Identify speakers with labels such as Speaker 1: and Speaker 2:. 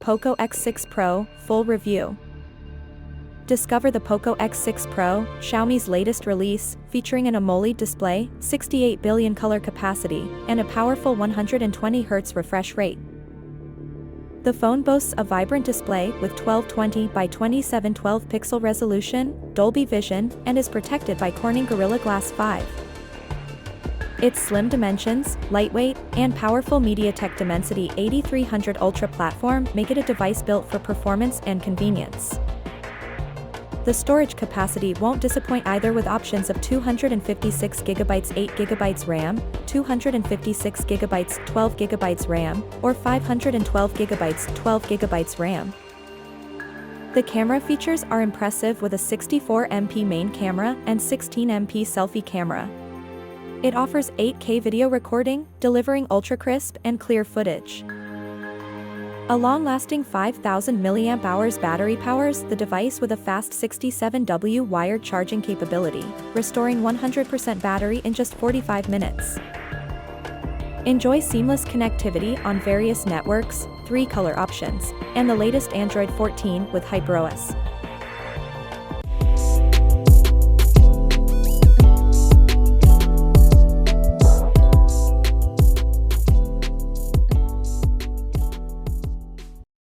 Speaker 1: Poco X6 Pro, full review. Discover the Poco X6 Pro, Xiaomi's latest release, featuring an AMOLED display, 68 billion color capacity, and a powerful 120Hz refresh rate. The phone boasts a vibrant display with 1220 by 2712 pixel resolution, Dolby Vision, and is protected by Corning Gorilla Glass 5. Its slim dimensions, lightweight, and powerful MediaTek Dimensity 8300 Ultra platform make it a device built for performance and convenience. The storage capacity won't disappoint either, with options of 256GB 8GB RAM, 256GB 12GB RAM, or 512GB 12GB RAM. The camera features are impressive, with a 64MP main camera and 16MP selfie camera. It offers 8K video recording, delivering ultra-crisp and clear footage. A long-lasting 5000 mAh battery powers the device with a fast 67W wired charging capability, restoring 100% battery in just 45 minutes. Enjoy seamless connectivity on various networks, 3 color options, and the latest Android 14 with HyperOS.